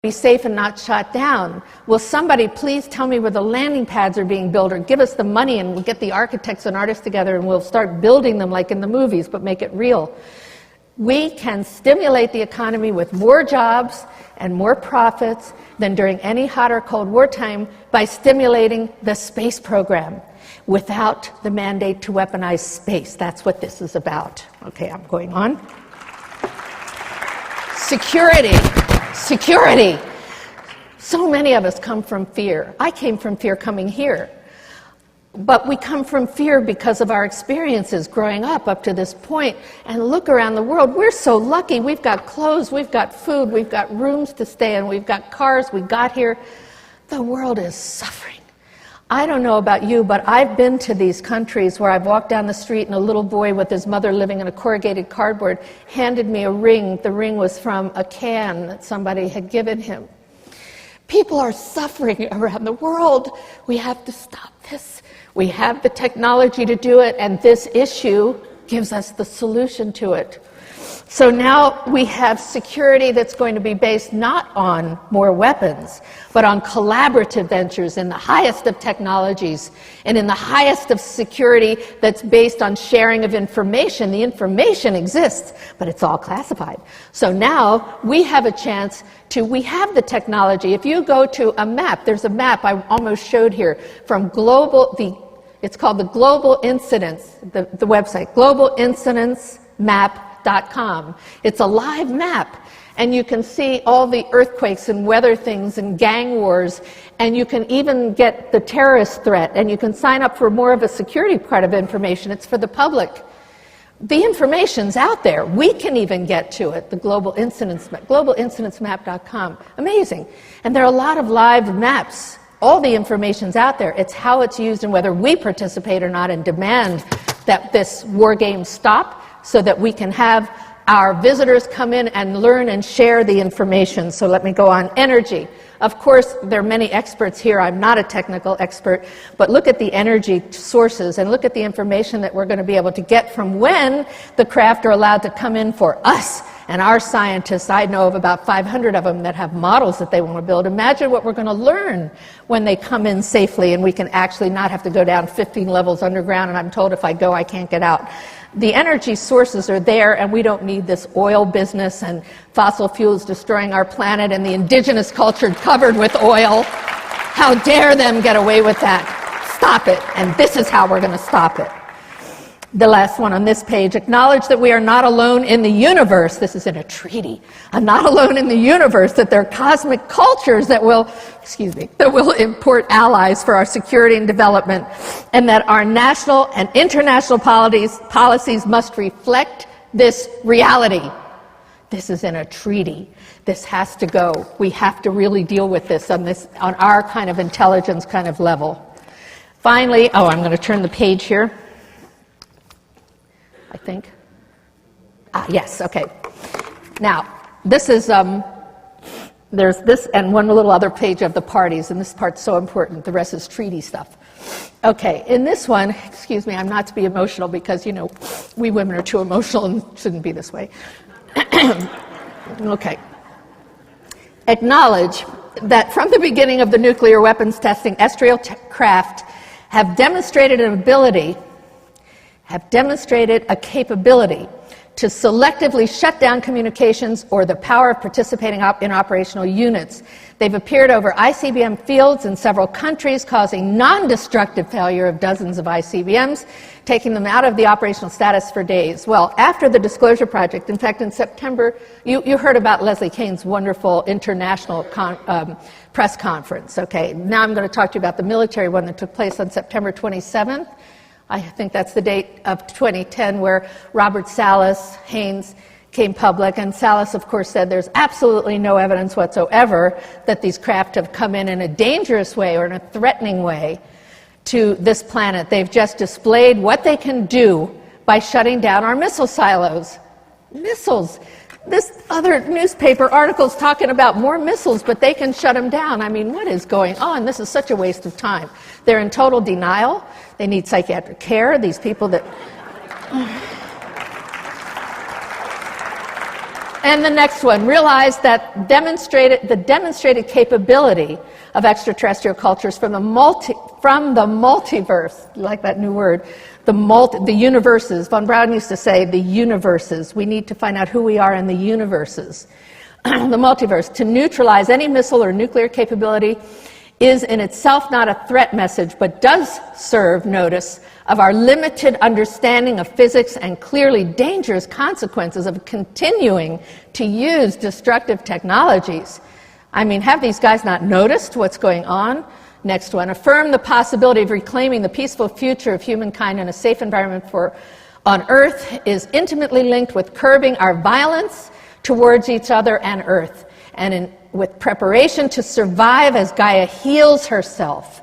be safe and not shot down. Will somebody please tell me where the landing pads are being built, or give us the money and we'll get the architects and artists together and we'll start building them like in the movies, but make it real. We can stimulate the economy with more jobs and more profits than during any hot or cold wartime by stimulating the space program without the mandate to weaponize space. That's what this is about. Okay, I'm going on. Security. Security. So many of us come from fear. I came from fear coming here. But we come from fear because of our experiences growing up to this point. And look around the world. We're so lucky. We've got clothes, we've got food, we've got rooms to stay in, we've got cars, we got here. The world is suffering. I don't know about you, but I've been to these countries where I've walked down the street and a little boy with his mother living in a corrugated cardboard handed me a ring. The ring was from a can that somebody had given him. People are suffering around the world. We have to stop this. We have the technology to do it, and this issue gives us the solution to it. So now we have security that's going to be based not on more weapons, but on collaborative ventures in the highest of technologies and in the highest of security that's based on sharing of information. The information exists, but it's all classified. So now we have a chance we have the technology. If you go to a map, there's a map I almost showed here from it's called the Global Incidence, the website, globalincidence.map.com. It's a live map, and you can see all the earthquakes and weather things and gang wars, and you can even get the terrorist threat, and you can sign up for more of a security part of information. It's for the public. The information's out there. We can even get to it, the Global Incidence Map, globalincidence.map.com. Amazing. And there are a lot of live maps. All the information's out there. It's how it's used and whether we participate or not and demand that this war game stop so that we can have our visitors come in and learn and share the information. So let me go on. Energy. Of course, there are many experts here. I'm not a technical expert, but look at the energy sources and look at the information that we're going to be able to get from when the craft are allowed to come in for us and our scientists. I know of about 500 of them that have models that they want to build. Imagine what we're going to learn when they come in safely and we can actually not have to go down 15 levels underground, and I'm told if I go, I can't get out. The energy sources are there, and we don't need this oil business and fossil fuels destroying our planet and the indigenous culture covered with oil. How dare them get away with that? Stop it. And this is how we're going to stop it. The last one on this page, acknowledge that we are not alone in the universe. This is in a treaty. I'm not alone in the universe, that there are cosmic cultures that will import allies for our security and development, and that our national and international policies must reflect this reality. This is in a treaty. This has to go. We have to really deal with this on our kind of intelligence kind of level. Finally, I'm going to turn the page here. I think. Yes, okay. Now, this is, there's this and one little other page of the parties, and this part's so important. The rest is treaty stuff. Okay, in this one, excuse me, I'm not to be emotional because, we women are too emotional and shouldn't be this way. Okay. Acknowledge that from the beginning of the nuclear weapons testing, terrestrial craft have demonstrated a capability to selectively shut down communications or the power of participating in operational units. They've appeared over ICBM fields in several countries, causing non-destructive failure of dozens of ICBMs, taking them out of the operational status for days. Well, after the Disclosure Project, in fact, in September, you heard about Leslie Kane's wonderful international press conference. Okay, now I'm going to talk to you about the military one that took place on September 27th. I think that's the date of 2010 where Robert Salas Haynes came public, and Salas, of course, said there's absolutely no evidence whatsoever that these craft have come in a dangerous way or in a threatening way to this planet. They've just displayed what they can do by shutting down our missile silos. Missiles. This other newspaper article's talking about more missiles, but they can shut them down. I mean, what is going on? This is such a waste of time. They're in total denial. They need psychiatric care. These people that... And the next one, realize that the demonstrated capability of extraterrestrial cultures from the multiverse, you like that new word, the universes. Von Braun used to say the universes. We need to find out who we are in the universes. The multiverse, to neutralize any missile or nuclear capability, is in itself not a threat message, but does serve notice of our limited understanding of physics and clearly dangerous consequences of continuing to use destructive technologies. I mean, have these guys not noticed what's going on? Next one, affirm the possibility of reclaiming the peaceful future of humankind in a safe environment on Earth is intimately linked with curbing our violence towards each other and Earth, and with preparation to survive as Gaia heals herself,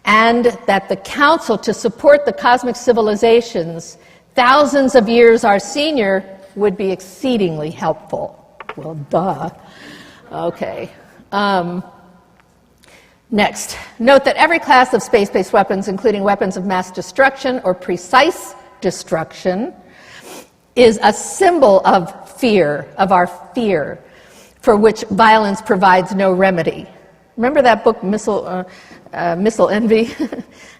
and that the council to support the cosmic civilizations thousands of years our senior would be exceedingly helpful. Well, duh. Okay. Next, note that every class of space-based weapons, including weapons of mass destruction or precise destruction, is a symbol of fear, of our fear, for which violence provides no remedy. Remember that book, Missile Envy?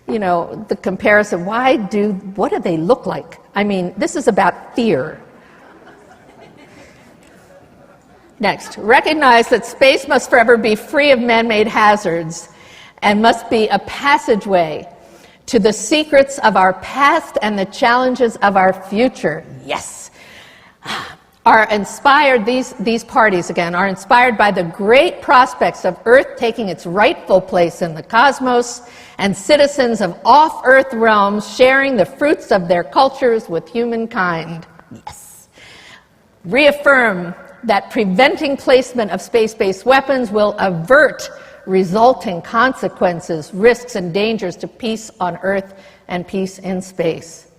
You know, the comparison. What do they look like? I mean, this is about fear. Next, recognize that space must forever be free of man-made hazards and must be a passageway to the secrets of our past and the challenges of our future. Yes. Are inspired, these parties again, are inspired by the great prospects of Earth taking its rightful place in the cosmos and citizens of off-Earth realms sharing the fruits of their cultures with humankind. Yes. Reaffirm that preventing placement of space-based weapons will avert resulting consequences, risks, and dangers to peace on Earth and peace in space.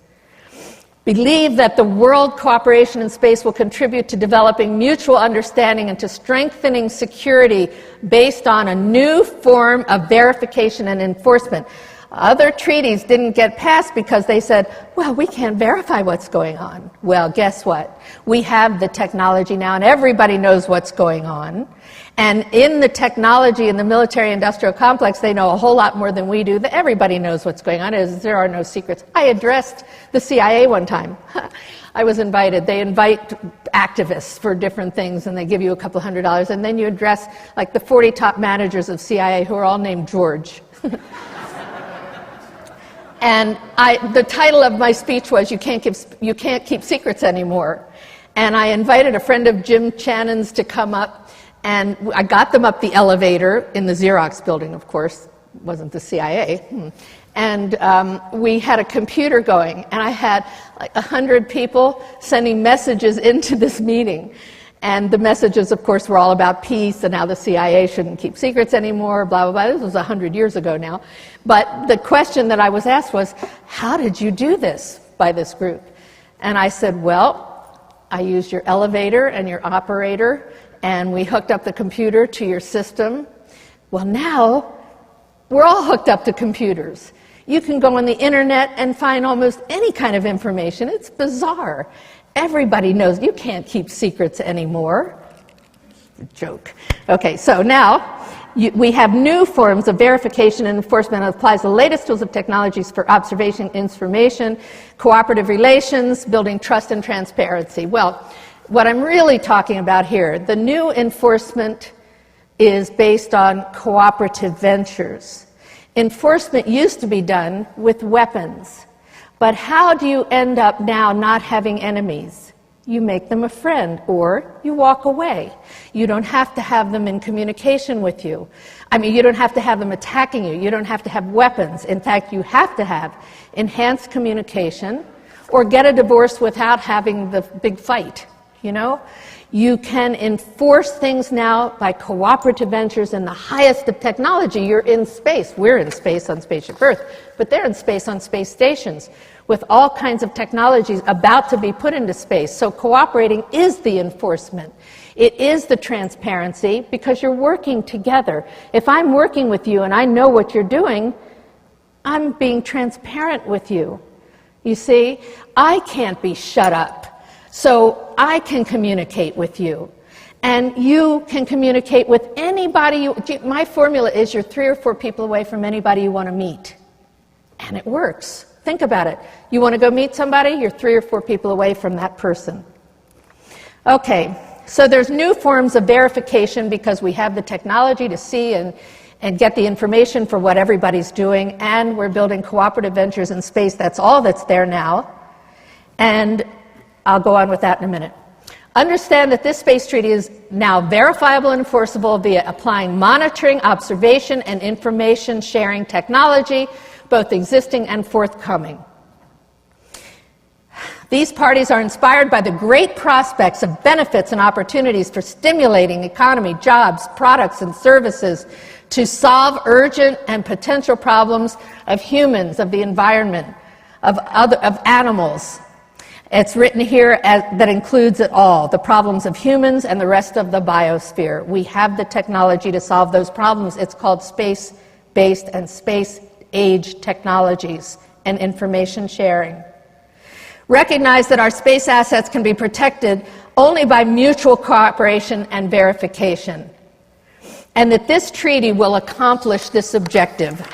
Believe that the world cooperation in space will contribute to developing mutual understanding and to strengthening security based on a new form of verification and enforcement. Other treaties didn't get passed because they said, well, we can't verify what's going on. Well, guess what? We have the technology now, and everybody knows what's going on. And in the technology, in the military-industrial complex, they know a whole lot more than we do. Everybody knows what's going on. There are no secrets. I addressed the CIA one time. I was invited. They invite activists for different things, and they give you a couple $100, and then you address like the 40 top managers of CIA who are all named George. And the title of my speech was, you can't keep secrets anymore. And I invited a friend of Jim Channon's to come up, and I got them up the elevator in the Xerox building, of course. It wasn't the CIA. And we had a computer going, and I had like 100 people sending messages into this meeting. And the messages, of course, were all about peace and how the CIA shouldn't keep secrets anymore, blah, blah, blah. This was 100 years ago now. But the question that I was asked was, how did you do this by this group? And I said, well, I used your elevator and your operator, and we hooked up the computer to your system. Well, now we're all hooked up to computers. You can go on the internet and find almost any kind of information. It's bizarre. Everybody knows you can't keep secrets anymore. Joke. Okay, so now we have new forms of verification and enforcement that applies the latest tools of technologies for observation, information, cooperative relations, building trust and transparency. Well, what I'm really talking about here, the new enforcement is based on cooperative ventures. Enforcement used to be done with weapons. But how do you end up now not having enemies? You make them a friend, or you walk away. You don't have to have them in communication with you. I mean, you don't have to have them attacking you. You don't have to have weapons. In fact, you have to have enhanced communication, or get a divorce without having the big fight, you know? You can enforce things now by cooperative ventures in the highest of technology. You're in space. We're in space on Spaceship Earth, but they're in space on space stations with all kinds of technologies about to be put into space. So cooperating is the enforcement. It is the transparency because you're working together. If I'm working with you and I know what you're doing, I'm being transparent with you. You see, I can't be shut up So I can communicate with you, and you can communicate with anybody. My formula is you're 3 or 4 people away from anybody you want to meet. And it works. Think about it. You want to go meet somebody, you're 3 or 4 people away from that person. Okay, so there's new forms of verification because we have the technology to see and get the information for what everybody's doing, and we're building cooperative ventures in space. That's all that's there now. And I'll go on with that in a minute. Understand that this space treaty is now verifiable and enforceable via applying monitoring, observation, and information sharing technology, both existing and forthcoming. These parties are inspired by the great prospects of benefits and opportunities for stimulating economy, jobs, products, and services to solve urgent and potential problems of humans, of the environment, of animals. It's written here that includes it all, the problems of humans and the rest of the biosphere. We have the technology to solve those problems. It's called space-based and space-age technologies and information sharing. Recognize that our space assets can be protected only by mutual cooperation and verification, and that this treaty will accomplish this objective.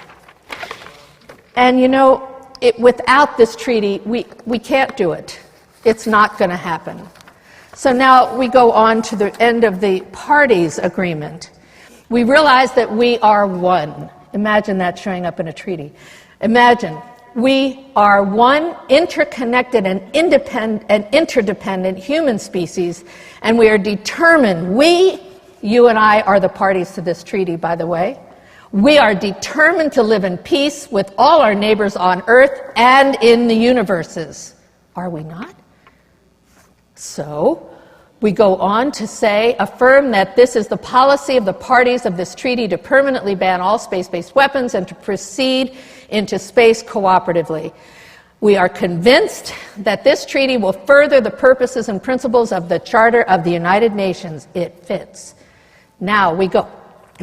And you know, without this treaty, we can't do it. It's not going to happen. So now we go on to the end of the parties' agreement. We realize that we are one. Imagine that showing up in a treaty. Imagine we are one interconnected and independent and interdependent human species, and we are determined, you and I are the parties to this treaty, by the way. We are determined to live in peace with all our neighbors on Earth and in the universes. Are we not? So, we go on to say, affirm that this is the policy of the parties of this treaty to permanently ban all space-based weapons and to proceed into space cooperatively. We are convinced that this treaty will further the purposes and principles of the Charter of the United Nations. It fits. Now we go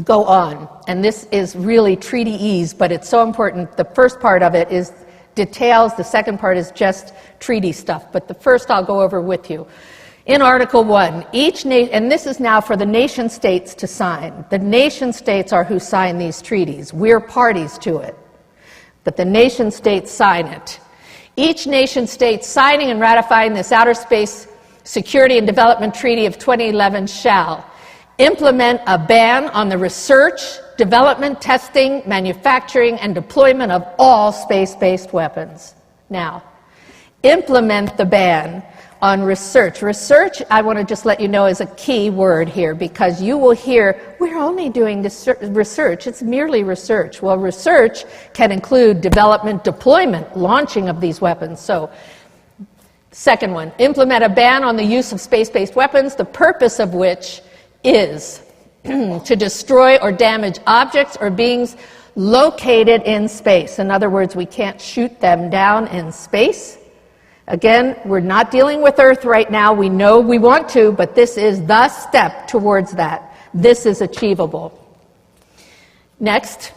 on, and this is really treaty-ese, but it's so important. The first part of it is details, the second part is just treaty stuff, but the first I'll go over with you. In Article 1, and this is now for the nation states to sign. The nation states are who sign these treaties. We're parties to it, but the nation states sign it. Each nation state signing and ratifying this Outer Space Security and Development Treaty of 2011 shall implement a ban on the research, development, testing, manufacturing, and deployment of all space-based weapons. Now, implement the ban on research. Research, I want to just let you know, is a key word here, because you will hear, we're only doing this research. It's merely research. Well, research can include development, deployment, launching of these weapons. So, second one, implement a ban on the use of space-based weapons, the purpose of which is to destroy or damage objects or beings located in space. In other words, we can't shoot them down in space. Again, we're not dealing with Earth right now. We know we want to, but this is the step towards that. This is achievable. Next,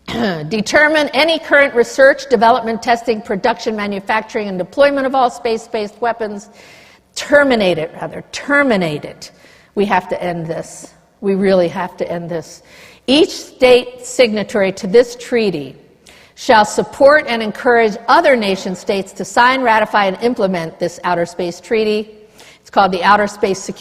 determine any current research, development, testing, production, manufacturing, and deployment of all space-based weapons. Terminate it. We have to end this. We really have to end this. Each state signatory to this treaty shall support and encourage other nation states to sign, ratify, and implement this outer space treaty. It's called the Outer Space Security